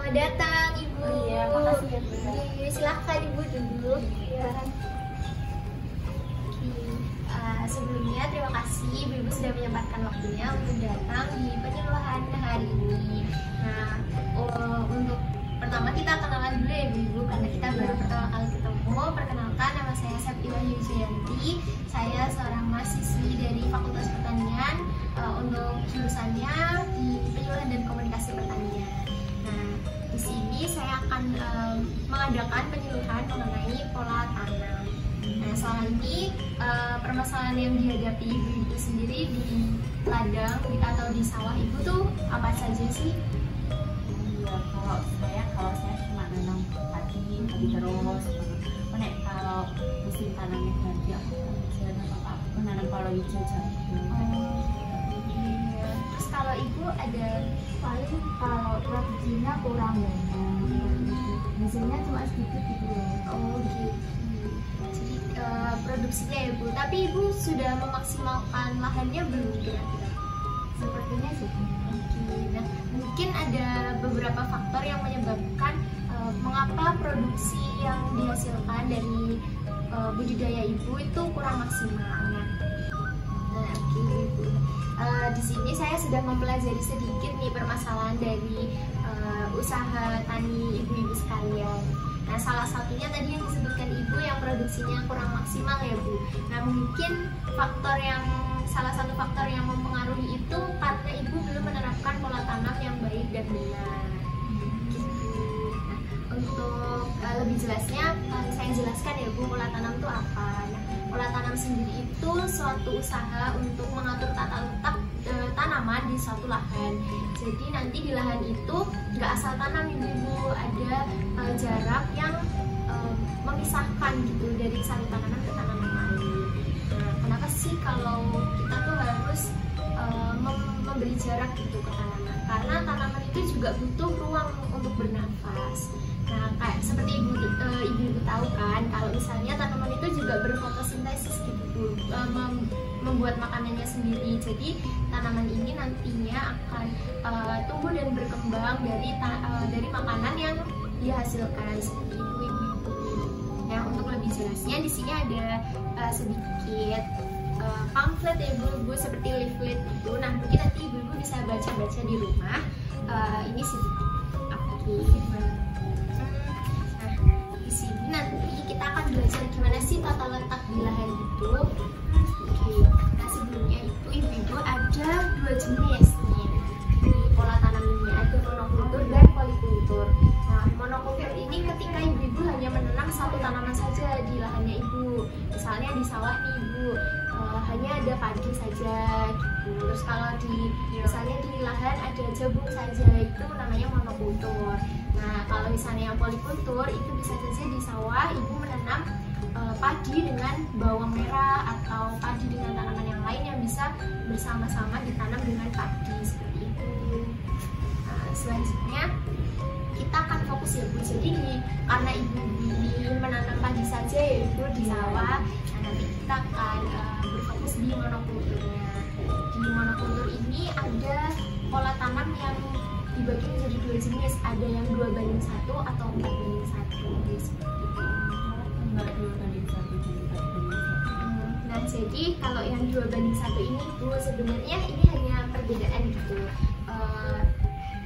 Selamat datang Ibu. Oh iya, makasih ya Bu. Silahkan Ibu duduk. Ya. Sebelumnya terima kasih Ibu sudah menyempatkan waktunya untuk datang di penyuluhan hari ini. Nah, untuk pertama kita kenalan dulu ya Ibu, karena kita baru pertama kali ketemu. Perkenalkan, nama saya Septi Wahyu Jayanti. Saya seorang mahasiswi dari Fakultas Pertanian, untuk jurusannya di Penyuluhan dan Komunikasi Pertanian. Nah, di sini saya akan mengadakan penyuluhan mengenai pola tanam. Nah, selama ini permasalahan yang dihadapi Ibu sendiri di ladang atau di sawah Ibu tuh apa saja sih? Iya, kalau saya cuma nanam padi terus. Kalau musim tanamnya ganti aku nanam palawija jagung. Iya. Terus kalau Ibu ada Paling kalau produksinya kurang banyak, hasilnya cuma sedikit gitu. gitu. Jadi produksinya ya Bu, tapi Ibu sudah memaksimalkan lahannya belum kira-kira? Sepertinya sih. Nah, mungkin ada beberapa faktor yang menyebabkan mengapa produksi yang dihasilkan dari budidaya Ibu itu kurang maksimal. Nah, Ibu. Di sini saya sudah mempelajari sedikit nih permasalahan dari usaha tani ibu-ibu sekalian. Nah, salah satunya tadi yang disebutkan Ibu yang produksinya kurang maksimal ya Bu. Nah, mungkin salah satu faktor yang mempengaruhi itu karena Ibu belum menerapkan pola tanam yang baik dan benar. Untuk lebih jelasnya saya jelaskan ya Bu, pola tanam itu apa. Nah, pola tanam sendiri itu suatu usaha untuk mengatur tata letak tanaman di suatu lahan. Jadi nanti di lahan itu nggak asal tanam Ibu, ada jarak yang memisahkan gitu dari satu tanaman ke tanaman lain. Nah, kenapa sih kalau kita tuh harus memberi jarak gitu ke tanaman? Karena tanaman itu juga butuh ruang untuk bernafas. Nah, kayak seperti ibu tahu kan, kalau misalnya tanaman itu juga berfotosintesis gitu, membuat makanannya sendiri. Jadi tanaman ini nantinya akan tumbuh dan berkembang dari makanan yang dihasilkan seperti itu Ibu. Nah, untuk lebih jelasnya di sini ada sedikit pamflet ya Ibu, seperti leaflet itu. Nah, mungkin nanti Ibu bisa baca-baca di rumah. Ini sedikit. Di sini nanti kita akan belajar gimana sih tata letak di lahan itu. Nah, sebelumnya itu Ibu ada dua jenis nih di pola tanam ini, ada monokultur dan polikultur. Nah, monokultur ini ketika Ibu hanya menanam satu tanaman saja di lahannya Ibu. Misalnya di sawah nih Ibu, hanya ada padi saja gitu. Terus kalau misalnya di lahan ada jagung saja, itu namanya monokultur. Nah, kalau misalnya yang polikultur itu bisa saja di sawah Ibu menanam padi dengan bawang merah atau padi dengan tanaman yang lain yang bisa bersama-sama ditanam dengan padi seperti itu. Nah, selanjutnya kita akan fokus ya Bu. Jadi karena Ibu ingin menanam padi saja ya Ibu di sawah, nah, nanti kita akan berfokus di monokulturnya. Di monokultur ini ada pola tanam yang dibagi menjadi dua jenis, ada yang 2:1 atau 4:1 seperti itu. Nah, jadi kalau yang 2:1 ini Bu, sebenarnya ini hanya perbedaan gitu.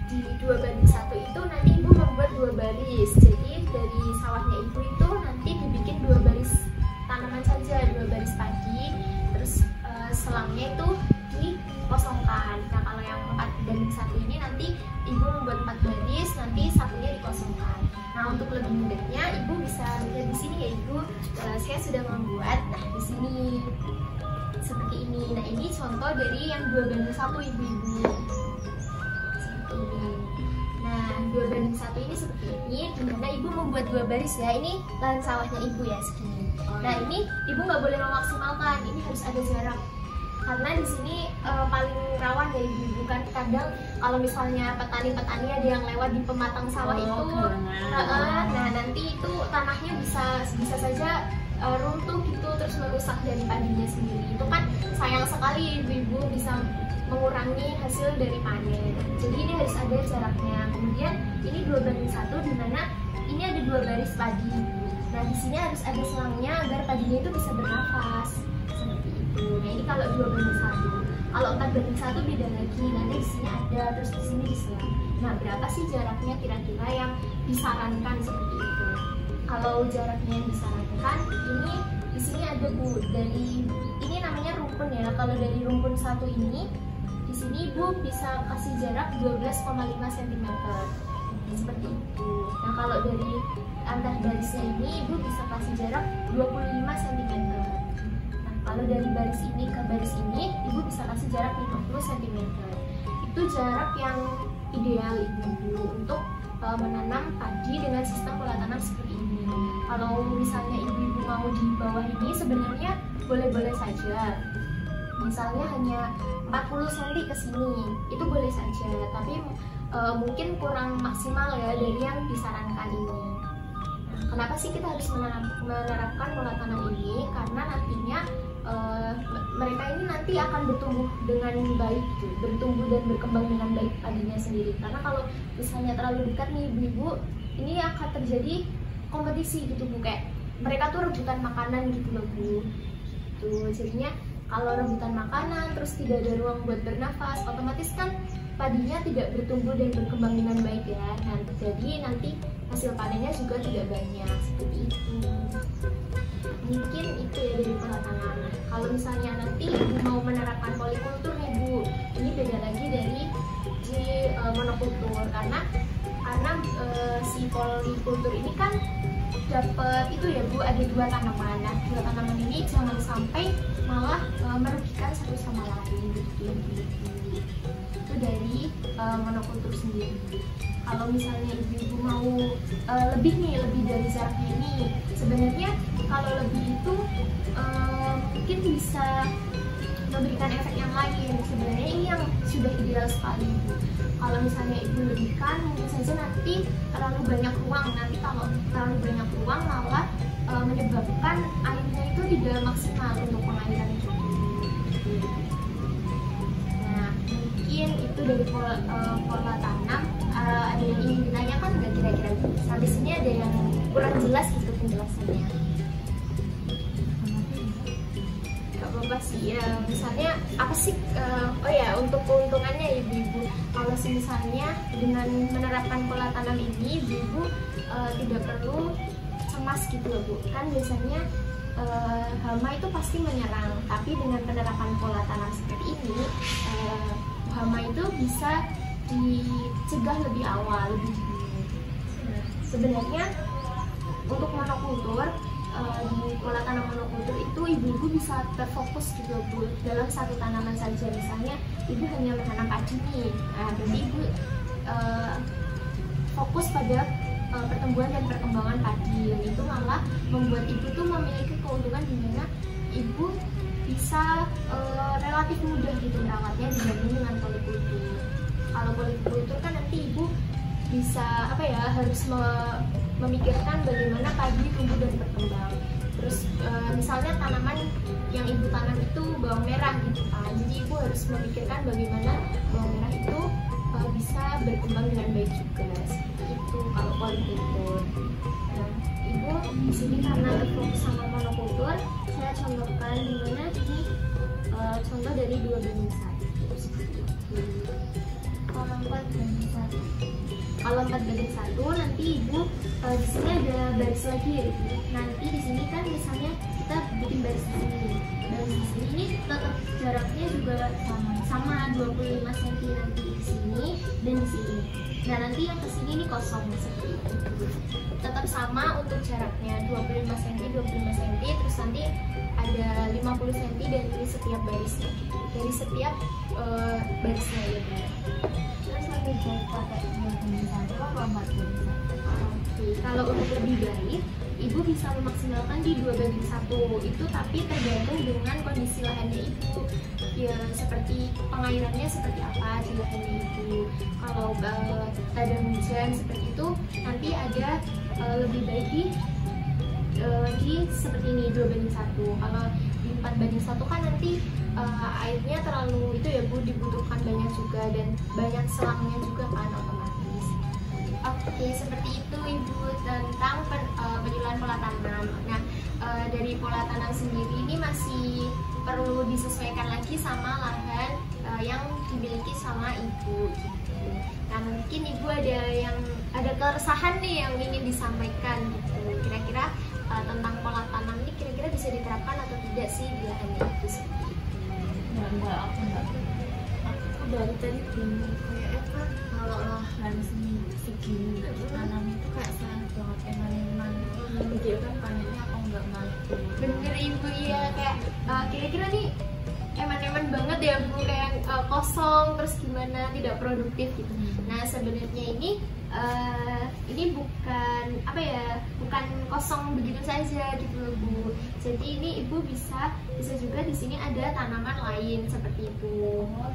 Di 2:1 itu nanti Ibu membuat 2 baris. Jadi dari sawahnya Ibu itu nanti dibikin 2 baris tanaman saja, 2 baris padi. Terus selangnya itu dikosongkan. Nah, kalau yang 4:1 ini nanti Ibu membuat 4 baris, nanti satunya dikosongkan. Nah, untuk lebih mudahnya Ibu bisa lihat di sini ya Ibu. Saya sudah membuat. Nah, di sini seperti ini. Nah, ini contoh dari yang 2:1 Ibu-ibu. Seperti ini. Nah, 2:1 ini seperti ini, dimana Ibu membuat 2 baris ya. Ini lahan sawahnya Ibu ya segini. Nah, ini Ibu nggak boleh memaksimalkan. Ini harus ada jarak. Karena di sini paling rawan ya Ibu, kan kadang kalau misalnya petani-petani ada yang lewat di pematang sawah itu, nah nanti itu tanahnya bisa saja runtuh gitu, terus merusak dari padinya sendiri. Itu kan sayang sekali Ibu bisa mengurangi hasil dari panen. Jadi ini harus ada jaraknya. Kemudian ini 2:1 di mana ini ada 2 baris padi. Nah di sini harus ada selangnya agar padinya itu bisa bernafas seperti itu. Nah ini kalau 2:1. Kalau 4:1 beda lagi. Nanti di sini ada, terus di sini diselang. Nah berapa sih jaraknya kira-kira yang disarankan seperti itu? Kalau jaraknya yang disarankan ini di sini ada Bu, dari ini namanya rumpun ya. Kalau dari rumpun 1 ini di sini Ibu bisa kasih jarak 12,5 cm seperti itu. Nah kalau dari antar barisnya ini Ibu bisa kasih jarak 25 cm. Nah kalau dari baris ini ke baris ini Ibu bisa kasih jarak 50 cm. Itu jarak yang ideal Ibu untuk menanam padi dengan sistem pola tanam seperti ini. Kalau misalnya ibu-ibu mau di bawah ini sebenarnya boleh-boleh saja. Misalnya hanya 40 cm ke sini, itu boleh saja. Tapi mungkin kurang maksimal ya dari yang disarankan ini. Nah, kenapa sih kita harus menerapkan pola tanam ini? Karena nantinya mereka ini nanti akan bertumbuh dengan baik, bertumbuh dan berkembang dengan baik padinya sendiri. Karena kalau misalnya terlalu dekat nih ibu-ibu, ini akan terjadi kompetisi gitu Bu, kayak mereka tuh rebutan makanan gitu loh Bu. Tuh jadinya kalau rebutan makanan terus tidak ada ruang buat bernafas, otomatis kan padinya tidak bertumbuh dan berkembang dengan baik ya. Nah, jadi nanti hasil panennya juga tidak banyak seperti itu. Mungkin itu ya dari pola tanam. Kalau misalnya nanti ibu mau menerapkan polikultur nih Bu, ini beda lagi dari monokultur karena si polikultur ini kan dapat itu ya Bu, ada 2 tanaman. Nah 2 tanaman ini jangan sampai malah merugikan satu sama lain gitu. Itu dari monokultur sendiri. Kalau misalnya ibu-ibu mau lebih dari jaraknya ini, sebenarnya kalau lebih itu mungkin bisa memberikan efek yang lain. Sebenarnya ini yang sudah ideal sekali Bu. Kalau misalnya ibu lebihkan, mungkin saja nanti terlalu banyak ruang. Nanti kalau terlalu banyak ruang malah menyebabkan airnya itu tidak maksimal untuk pengairan itu. Nah, mungkin itu dari pola tanam. Ada yang ingin ditanyakan nggak kira-kira? Sampai sini ada yang kurang jelas gitu penjelasannya? Apa sih ya, misalnya apa sih oh ya untuk keuntungannya ibu-ibu, kalau misalnya dengan menerapkan pola tanam ini ibu-ibu tidak perlu cemas gitu loh Bu. Kan biasanya hama itu pasti menyerang, tapi dengan penerapan pola tanam seperti ini hama itu bisa dicegah lebih awal, lebih dini. Nah, sebenarnya untuk monokultur di pola tanam monokultur itu ibu-ibu bisa terfokus gitu Bu dalam satu tanaman saja. Misalnya ibu hanya menanam padi nih, nah berarti ibu fokus pada pertumbuhan dan perkembangan padi, yang itu malah membuat ibu tuh memiliki keuntungan di mana ibu bisa relatif mudah gitu merawatnya dibanding dengan polikultur. Kalau polikultur kan nanti ibu bisa harus memikirkan bagaimana padi tumbuh dan berkembang. Terus misalnya tanaman yang ibu tanam itu bawang merah gitu kan, jadi ibu harus memikirkan bagaimana bawang merah itu bisa berkembang dengan baik juga. Seperti itu kalau polikultur. Nah, ibu di sini karena berfokus sama monokultur, saya contohkan di mana ini contoh dari 2:1 seperti itu. Kalau 4:1. Kalau 4:1 nanti ibu di sini ada baris lagi ya ibu. Nanti di sini kan misalnya kita bikin baris di sini. Baris di sini ini tetap jaraknya juga sama 25 cm nanti di sini dan di sini. Nah nanti yang kesini ini kosong seperti itu. Tetap sama untuk jaraknya 25 cm, 25 cm. Terus nanti ada 50 cm dari setiap barisnya. Dari setiap barisnya ya Bu. Terus lebih baik pakai 2:1 atau 4:1? Kalau untuk lebih baik, ibu bisa memaksimalkan di 2:1 itu, tapi tergantung dengan kondisi lahannya ibu. Ya seperti pengairannya seperti apa di lahannya ibu. Kalau ada hujan seperti itu, nanti ada lebih baik di seperti ini 2:1. Kalau 4:1 kan nanti airnya terlalu itu ya Bu, dibutuhkan banyak juga dan banyak selangnya juga kan otomatis. Oke, seperti itu Ibu tentang penyuluhan pola tanam. Nah, dari pola tanam sendiri ini masih perlu disesuaikan lagi sama lahan yang dimiliki sama Ibu gitu. Nah, mungkin Ibu ada keresahan nih yang ingin disampaikan gitu. Kira-kira tentang pola tanam ini kira-kira bisa diterapkan atau tidak sih di lahan Ibu seperti itu? Enggak, aku dari tadi bingung kayak apa kalau lahan segini nggak ditanam itu kayak sayang banget eman-eman. Dia kan panennya aku nggak mampu. Bener Ibu, ya kayak kira-kira nih eman-eman banget ya Bu, kayak kosong terus gimana, tidak produktif gitu. Nah, sebenarnya ini bukan apa ya, bukan kosong begitu saja gitu loh Bu. Jadi ini Ibu bisa juga di sini ada tanaman lain seperti itu. Oh,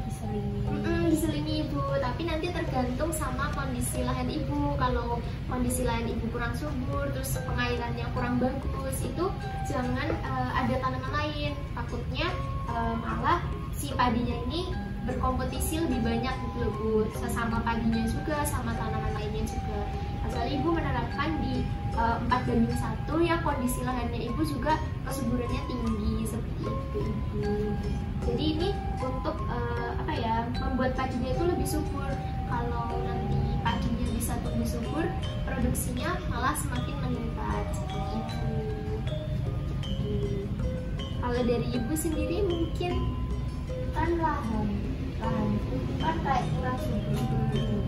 diselingi Ibu, tapi nanti tergantung sama kondisi lahan Ibu. Kalau kondisi lahan Ibu kurang subur, terus pengairannya kurang bagus, itu jangan ada tanaman lain. Takutnya malah si padinya ini berkompetisi lebih banyak gitu loh Bu, sesama padinya juga, sama tanaman lainnya juga. Asal Ibu menerapkan di 4:1 ya, kondisi lahannya Ibu juga kesuburannya tinggi seperti itu Ibu. Jadi ini untuk apa ya, membuat padinya itu lebih subur. Kalau nanti padinya bisa tumbuh subur, produksinya malah semakin meningkat seperti itu. Kalau dari Ibu sendiri mungkin kan lahan itu kan kayak kurang subur.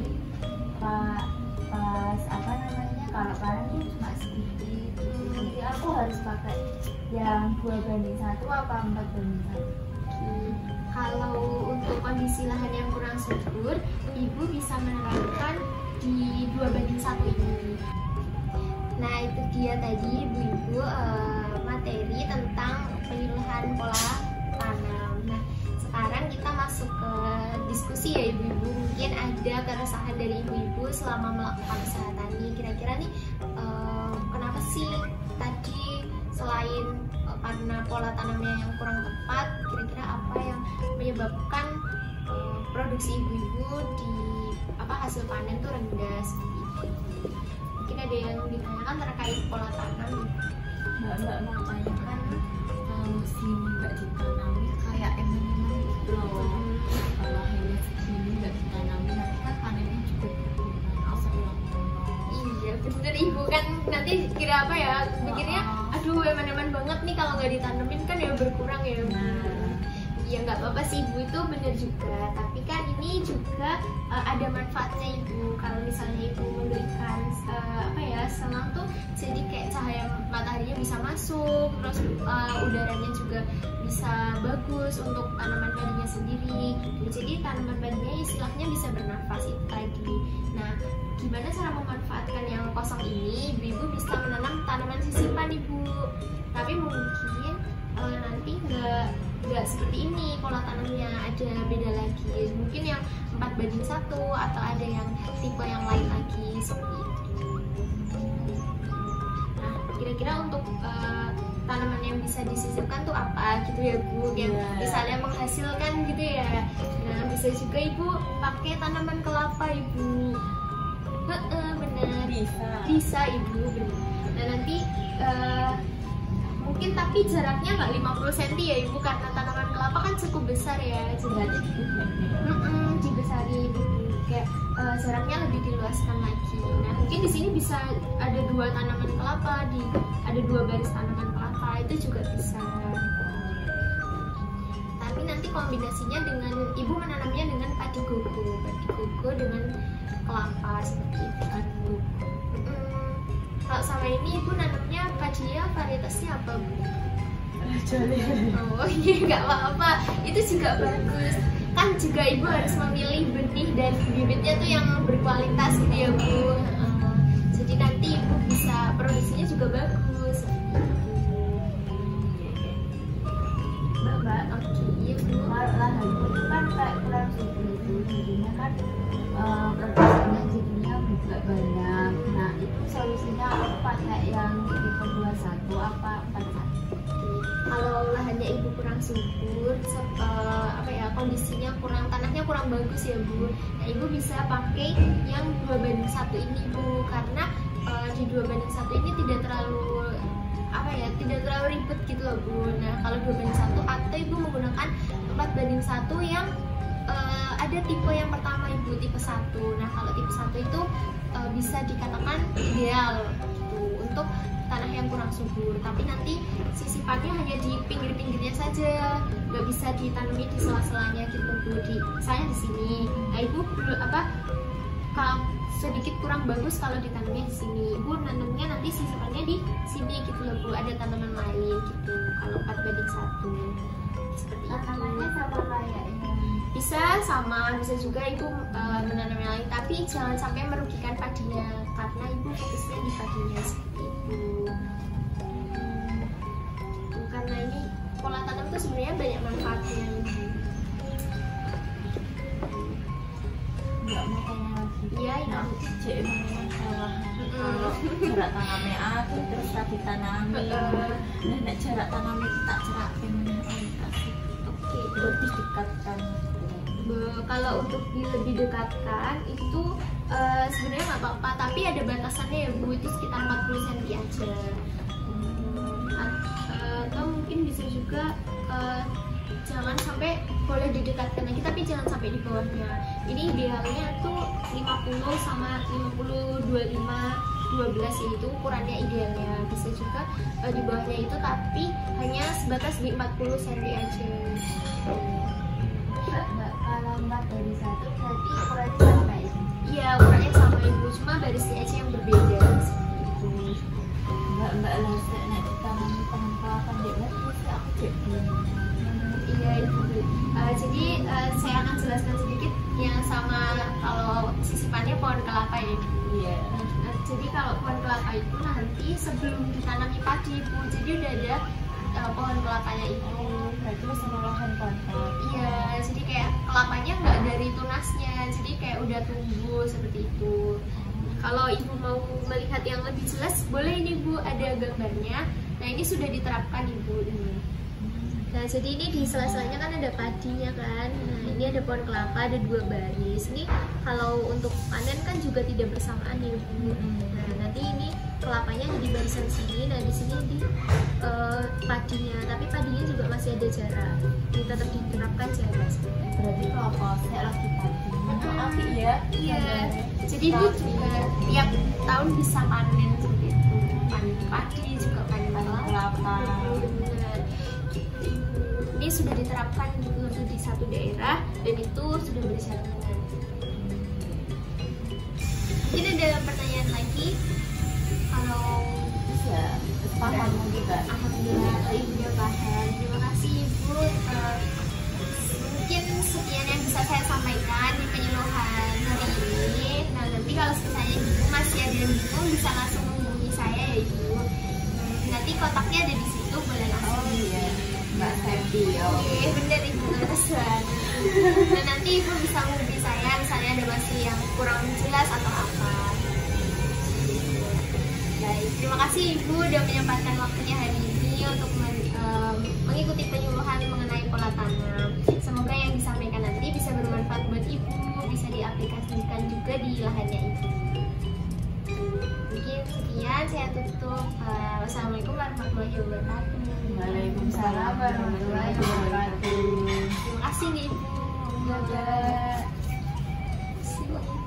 Pas apa namanya, kalau panen itu cuma sedikit. Jadi aku harus pakai yang 2:1 apa 4:1? Kalau untuk kondisi lahan yang kurang subur, Ibu bisa menerapkan di 2:1 ini. Nah, itu dia tadi Ibu-Ibu materi tentang penyuluhan pola tanam. Nah, sekarang kita masuk ke diskusi ya Ibu-Ibu. Mungkin ada keresahan dari Ibu-Ibu selama melakukan usaha tani. Kira-kira nih kenapa sih tadi selain karena pola tanamnya yang kurang tepat, kira-kira apa yang menyebabkan produksi Ibu-Ibu di hasil panen tuh rendah seperti itu? Mungkin ada yang ditanyakan terkait pola tanam. Mbak mau tanyakan kalau sini nggak ditanami kayak emang gitu loh. Kalau hanya segini nggak ditanami nanti kan panennya juga berkurang. Asal Iya bener Ibu, kan nanti kira apa ya, mikirnya aduh eman-eman banget nih kalau nggak ditanemin kan ya berkurang ya. Ya nggak apa-apa sih Ibu, itu bener juga. Tapi kan ini juga ada manfaatnya Ibu. Kalau misalnya Ibu memberikan selang tuh, jadi kayak cahaya mataharinya bisa masuk, terus udaranya juga bisa bagus untuk tanaman padinya sendiri. Jadi tanaman padinya istilahnya bisa bernafas itu tadi. Nah, gimana cara memanfaatkan yang kosong ini? Ibu bisa menanam tanaman sisipan Ibu. Tapi mungkin nanti nggak seperti ini pola tanamnya, ada beda lagi. Mungkin yang 4:1 atau ada yang tipe yang lain lagi seperti itu. Nah, kira-kira untuk tanaman yang bisa disisipkan tuh apa gitu ya Bu, yang misalnya menghasilkan gitu ya. Nah, bisa juga Ibu pakai tanaman kelapa Ibu. Bener, bisa Ibu, bener. Nah, nanti mungkin tapi jaraknya nggak 50 cm ya Ibu, karena tanaman kelapa kan cukup besar ya, jaraknya dibesarin Ibu, kayak jaraknya lebih diluaskan lagi. Nah, mungkin di sini bisa ada 2 tanaman kelapa, ada 2 baris tanaman kelapa, itu juga bisa. Tapi nanti kombinasinya dengan Ibu menanamnya dengan padi gogo dengan kelapa seperti itu. Kalau sama ini Ibu nanamnya padinya varietasnya apa Bu? Oh iya, nggak apa-apa, itu juga bagus. Kan juga Ibu harus memilih benih dan bibitnya tuh yang berkualitas gitu ya Bu. Jadi nanti Ibu bisa produksinya juga bagus. Mbak, iya Bu. Kalau lahan itu kan kayak kurang subur, jadinya kan produksinya jadinya juga banyak. Nah, itu solusinya aku pakai yang tipe 21 apa 41? Kalau lahan lahannya ibu kurang subur, kondisinya tanahnya kurang bagus ya Bu. Nah ibu bisa pakai yang 2:1 ini Bu, karena di 2:1 ini tidak terlalu ribet gitu loh Bu. Nah kalau 2:1 atau ibu menggunakan 4:1 yang ada tipe yang pertama ibu, tipe 1. Nah kalau tipe 1 itu bisa dikatakan ideal gitu, untuk tanah yang kurang subur, tapi nanti sisipannya hanya di pinggir-pinggirnya saja, nggak bisa ditanami di sela-selanya gitu Bu. Misalnya di sini, nah ibu kalau sedikit kurang bagus kalau ditanamnya di sini, ibu nanamnya nanti sisipannya di sini gitu loh Bu, ada tanaman lain gitu. Kalau 4:1 seperti itu. Tanamannya sama kayak Bisa sama, bisa juga ibu menanam yang lain, tapi jangan sampai merugikan padinya, karena ibu fokusnya di padinya seperti itu. Karena ini pola tanam itu sebenarnya banyak manfaatnya. nggak mau tanya lagi. Iya, Nah, aku cek emang masalah kalau jarak tanamnya aku terus tadi tanami. Nek jarak tanamnya kita cerak orientasi. Oke. Lebih dekatkan. Kalau untuk lebih dekatkan itu sebenarnya nggak apa-apa, tapi ada batasannya ya Bu, itu sekitar 40 cm aja. Atau mungkin bisa juga jangan sampai, boleh didekatkan lagi tapi jangan sampai di bawahnya. Ini idealnya tuh 50 sama 50 25 12 ya, itu ukurannya idealnya. Bisa juga di bawahnya itu, tapi hanya sebatas di 40 cm aja. Kalau 4:1 berarti ukurannya sama ini. Iya, ukurannya sama ibu, cuma barisnya aja yang berbeda seperti itu. Mbak Lasa nek ditanami penangkapan dek terus aku cek dulu. Iya ibu. Jadi saya akan jelaskan sedikit yang sama kalau sisipannya pohon kelapa ya ibu. Iya. Jadi kalau pohon kelapa itu nanti sebelum ditanami padi ibu, jadi udah ada pohon kelapanya itu. Berarti sama lahan kontak. Iya, jadi kayak kelapanya nggak dari tunasnya, jadi kayak udah tumbuh seperti itu. Kalau ibu mau melihat yang lebih jelas, boleh ini Bu, ada gambarnya. Nah ini sudah diterapkan ibu ini. Nah jadi ini di sela-selanya kan ada padinya kan. Nah ini ada pohon kelapa, ada 2 baris. Ini kalau untuk panen kan juga tidak bersamaan ya Bu. Nah nanti ini kelapanya di barisan sini, nah di sini di padinya, tapi padinya juga masih ada jarak. Ini tetap diterapkan jarak. Berarti kalau saya lagi padi. Api ya? Iya. Jadi ibu juga tiap tahun bisa panen seperti itu. Panen padi juga panen kelapa. Benar. Ini sudah diterapkan gitu di satu daerah dan itu sudah berjalan. Mungkin ada pertanyaan lagi? Kalau Bisa paham juga. alhamdulillah ibu udah paham. Terima kasih ibu. Mungkin sekian yang bisa saya sampaikan di penyuluhan hari ini. Nah nanti kalau misalnya ibu masih ada yang bingung bisa langsung menghubungi saya ya ibu. Nanti kontaknya ada di situ, boleh langsung. Oh iya, Mbak Septi. Oke, bener ibu, terus banget. Dan nanti ibu bisa menghubungi saya misalnya ada masih yang kurang jelas atau apa. Baik, terima kasih ibu udah menyempatkan waktunya hari ini untuk mengikuti penyuluhan mengenai pola tanam. Semoga yang disampaikan nanti bisa bermanfaat buat ibu, bisa diaplikasikan juga di lahannya ibu. Mungkin sekian, saya tutup. Wassalamualaikum warahmatullahi wabarakatuh. Waalaikumsalam warahmatullahi wabarakatuh. Terima kasih nih ibu.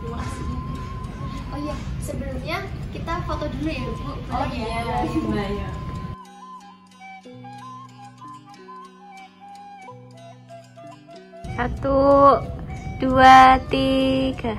Terima kasih. Oh iya, sebelumnya kita foto dulu ya bu. Oh iya, Mbak ya. 1, 2, 3.